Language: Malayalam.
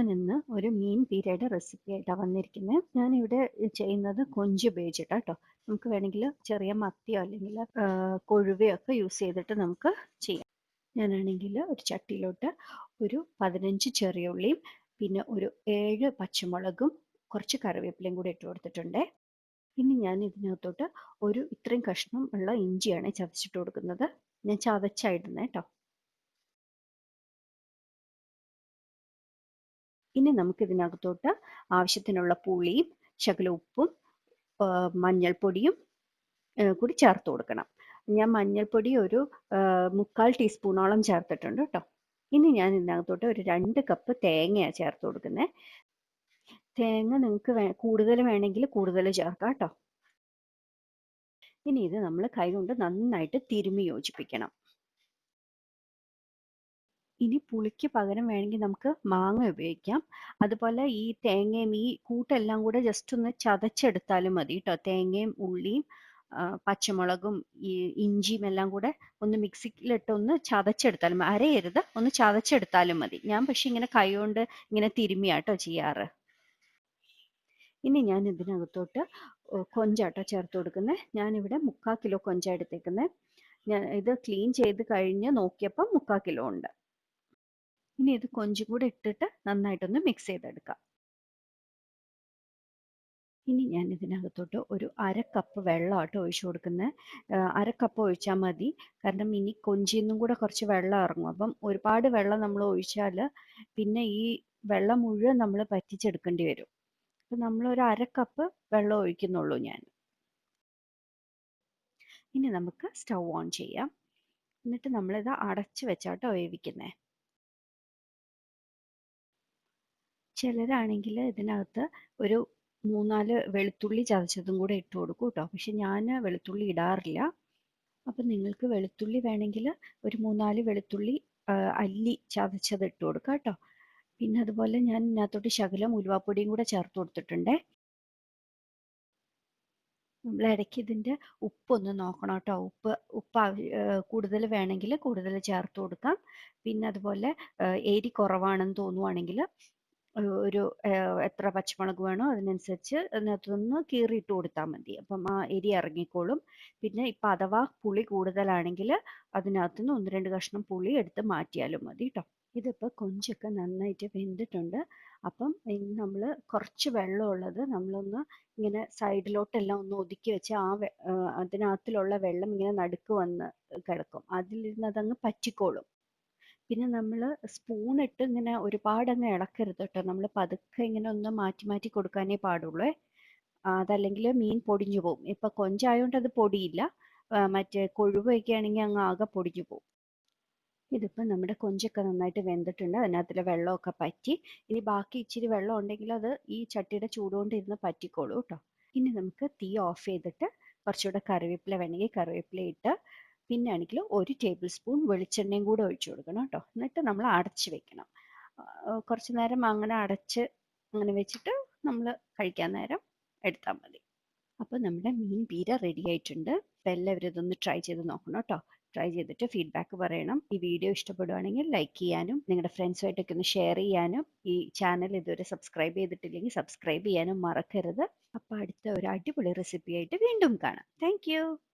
ഞാൻ ഇന്ന് ഒരു മീൻ പീരയുടെ റെസിപ്പി ആയിട്ടാണ് വന്നിരിക്കുന്നത്. ഞാനിവിടെ ചെയ്യുന്നത് കൊഞ്ച് ഉപയോഗിച്ചിട്ടാണ് കേട്ടോ. നമുക്ക് വേണമെങ്കിൽ ചെറിയ മത്തിയോ അല്ലെങ്കിൽ കൊഴുവയോ ഒക്കെ യൂസ് ചെയ്തിട്ട് നമുക്ക് ചെയ്യാം. ഞാനാണെങ്കിൽ ഒരു ചട്ടിയിലോട്ട് ഒരു 15 ചെറിയ ഉള്ളിയും പിന്നെ ഒരു 7 പച്ചമുളകും കുറച്ച് കറിവേപ്പിലയും കൂടി ഇട്ട് കൊടുത്തിട്ടുണ്ട്. ഇനി ഞാൻ ഇതിനകത്തോട്ട് ഒരു ഇത്രയും കഷ്ണം ഉള്ള ഇഞ്ചിയാണ് ചതച്ചിട്ട് കൊടുക്കുന്നത്. ഞാൻ ചതച്ചായിടുന്നത് കേട്ടോ. ഇനി നമുക്ക് ഇതിനകത്തോട്ട് ആവശ്യത്തിനുള്ള പുളിയും ശകലം ഉപ്പും മഞ്ഞൾപ്പൊടിയും കൂടി ചേർത്ത് കൊടുക്കണം. ഞാൻ മഞ്ഞൾപ്പൊടി ഒരു 3/4 ടീസ്പൂണോളം ചേർത്തിട്ടുണ്ട് കേട്ടോ. ഇനി ഞാൻ ഇതിനകത്തോട്ട് ഒരു 2 കപ്പ് തേങ്ങയാണ് ചേർത്ത് കൊടുക്കുന്നത്. തേങ്ങ നിങ്ങൾക്ക് കൂടുതൽ വേണമെങ്കിൽ കൂടുതൽ ചേർക്കാം കേട്ടോ. ഇനി ഇത് നമ്മൾ കൈകൊണ്ട് നന്നായിട്ട് തിരുമ്മി യോജിപ്പിക്കണം. ഇനി പുളിക്ക് പകരം വേണമെങ്കിൽ നമുക്ക് മാങ്ങ ഉപയോഗിക്കാം. അതുപോലെ ഈ തേങ്ങയും ഈ കൂട്ടെല്ലാം കൂടെ ജസ്റ്റ് ഒന്ന് ചതച്ചെടുത്താലും മതി കേട്ടോ. തേങ്ങയും ഉള്ളിയും പച്ചമുളകും ഈ ഇഞ്ചിയും എല്ലാം കൂടെ ഒന്ന് മിക്സിയിലിട്ട് ഒന്ന് ചതച്ചെടുത്താലും അരയരുത്, ഒന്ന് ചതച്ചെടുത്താലും മതി. ഞാൻ പക്ഷെ ഇങ്ങനെ കൈകൊണ്ട് ഇങ്ങനെ തിരുമ്മിയാട്ടോ ചെയ്യാറ്. ഇനി ഞാൻ ഇതിനകത്തോട്ട് കൊഞ്ചാട്ടോ ചേർത്ത് കൊടുക്കുന്നത്. ഞാനിവിടെ 3/4 കിലോ കൊഞ്ചാണ് എടുത്തേക്കുന്നത്. ഞാൻ ഇത് ക്ലീൻ ചെയ്ത് കഴിഞ്ഞ് നോക്കിയപ്പം 3/4 കിലോ ഉണ്ട്. ഇനി ഇത് കൊഞ്ചും കൂടെ ഇട്ടിട്ട് നന്നായിട്ടൊന്ന് മിക്സ് ചെയ്തെടുക്കാം. ഇനി ഞാൻ ഇതിനകത്തോട്ട് ഒരു 1/2 കപ്പ് വെള്ളമായിട്ട് ഒഴിച്ചു കൊടുക്കുന്നത്. 1/2 കപ്പ് ഒഴിച്ചാൽ മതി, കാരണം ഇനി കൊഞ്ചിൽ നിന്നും കൂടെ കുറച്ച് വെള്ളം ഇറങ്ങും. അപ്പം ഒരുപാട് വെള്ളം നമ്മൾ ഒഴിച്ചാൽ പിന്നെ ഈ വെള്ളം മുഴുവൻ നമ്മൾ പറ്റിച്ചെടുക്കേണ്ടി വരും. അപ്പം നമ്മളൊരു 1/2 കപ്പ് വെള്ളം ഒഴിക്കുന്നുള്ളൂ ഞാൻ. ഇനി നമുക്ക് സ്റ്റൗ ഓൺ ചെയ്യാം. എന്നിട്ട് നമ്മളിത് അടച്ച് വെച്ചാട്ടോ വേവിക്കുന്നത്. ചിലരാണെങ്കിൽ ഇതിനകത്ത് ഒരു 3-4 വെളുത്തുള്ളി ചതച്ചതും കൂടെ ഇട്ട് കൊടുക്കും കേട്ടോ. പക്ഷെ ഞാൻ വെളുത്തുള്ളി ഇടാറില്ല. അപ്പം നിങ്ങൾക്ക് വെളുത്തുള്ളി വേണമെങ്കിൽ ഒരു 3-4 വെളുത്തുള്ളി അല്ലി ചതച്ചത് ഇട്ട് കൊടുക്കാം കേട്ടോ. പിന്നെ അതുപോലെ ഞാൻ ഇതിനകത്തോട്ട് ശകലം ഉലുവാപ്പൊടിയും കൂടെ ചേർത്ത് കൊടുത്തിട്ടുണ്ട്. നമ്മൾ ഇടയ്ക്ക് ഇതിൻ്റെ ഉപ്പൊന്ന് നോക്കണം കേട്ടോ. ഉപ്പ് കൂടുതൽ വേണമെങ്കിൽ കൂടുതൽ ചേർത്ത് കൊടുക്കാം. പിന്നെ അതുപോലെ എരി കുറവാണെന്ന് തോന്നുവാണെങ്കിൽ ഒരു എത്ര പച്ചമുളക് വേണോ അതിനനുസരിച്ച് അതിനകത്തൊന്ന് കീറിയിട്ട് കൊടുത്താൽ മതി. അപ്പം ആ എരി ഇറങ്ങിക്കോളും. പിന്നെ ഇപ്പം അഥവാ പുളി കൂടുതലാണെങ്കിൽ അതിനകത്തുനിന്ന് 1-2 കഷ്ണം പുളി എടുത്ത് മാറ്റിയാലും മതി കേട്ടോ. ഇതിപ്പോൾ കൊഞ്ചൊക്കെ നന്നായിട്ട് വെന്തിട്ടുണ്ട്. അപ്പം നമ്മൾ കുറച്ച് വെള്ളമുള്ളത് നമ്മളൊന്ന് ഇങ്ങനെ സൈഡിലോട്ടെല്ലാം ഒന്ന് ഒതുക്കി വെച്ച് അതിനകത്തിലുള്ള വെള്ളം ഇങ്ങനെ നടുക്ക് വന്ന് കിടക്കും. അതിലിരുന്ന് അതങ്ങ് പറ്റിക്കോളും. പിന്നെ നമ്മൾ സ്പൂണിട്ട് ഇങ്ങനെ ഒരുപാടങ്ങ് ഇളക്കരുത് കേട്ടോ. നമ്മൾ പതുക്കെ ഇങ്ങനെ ഒന്ന് മാറ്റി മാറ്റി കൊടുക്കാനേ പാടുള്ളൂ. അതല്ലെങ്കിൽ മീൻ പൊടിഞ്ഞു പോകും. ഇപ്പം കൊഞ്ചായതുകൊണ്ട് അത് പൊടിയില്ല. മറ്റേ കൊഴുവയൊക്കെ ആണെങ്കിൽ അങ്ങ് ആകെ പൊടിഞ്ഞു പോകും. ഇതിപ്പം നമ്മുടെ കൊഞ്ചൊക്കെ നന്നായിട്ട് വെന്തിട്ടുണ്ട്. അതിനകത്തിലെ വെള്ളമൊക്കെ പറ്റി. ഇനി ബാക്കി ഇച്ചിരി വെള്ളം ഉണ്ടെങ്കിൽ അത് ഈ ചട്ടിയുടെ ചൂടുകൊണ്ട് ഇരുന്ന് പറ്റിക്കോളൂ കേട്ടോ. ഇനി നമുക്ക് തീ ഓഫ് ചെയ്തിട്ട് കുറച്ചുകൂടെ കറിവേപ്പില വേണമെങ്കിൽ കറിവേപ്പില ഇട്ട് പിന്നെ ആണെങ്കിൽ 1 ടേബിൾ സ്പൂൺ വെളിച്ചെണ്ണയും കൂടെ ഒഴിച്ചു കൊടുക്കണം കേട്ടോ. എന്നിട്ട് നമ്മൾ അടച്ച് വെക്കണം. കുറച്ച് നേരം അങ്ങനെ അടച്ച് അങ്ങനെ വെച്ചിട്ട് നമ്മൾ കഴിക്കാൻ നേരം എടുത്താൽ മതി. അപ്പോൾ നമ്മുടെ മീൻ പീര റെഡി ആയിട്ടുണ്ട്. അപ്പോൾ എല്ലാവരും ഇതൊന്ന് ട്രൈ ചെയ്ത് നോക്കണം കേട്ടോ. ട്രൈ ചെയ്തിട്ട് ഫീഡ്ബാക്ക് പറയണം. ഈ വീഡിയോ ഇഷ്ടപ്പെടുവാണെങ്കിൽ ലൈക്ക് ചെയ്യാനും നിങ്ങളുടെ ഫ്രണ്ട്സുമായിട്ടൊക്കെ ഒന്ന് ഷെയർ ചെയ്യാനും ഈ ചാനൽ ഇതുവരെ സബ്സ്ക്രൈബ് ചെയ്തിട്ടില്ലെങ്കിൽ സബ്സ്ക്രൈബ് ചെയ്യാനും മറക്കരുത്. അപ്പോൾ അടുത്ത ഒരു അടിപൊളി റെസിപ്പി ആയിട്ട് വീണ്ടും കാണാം. താങ്ക്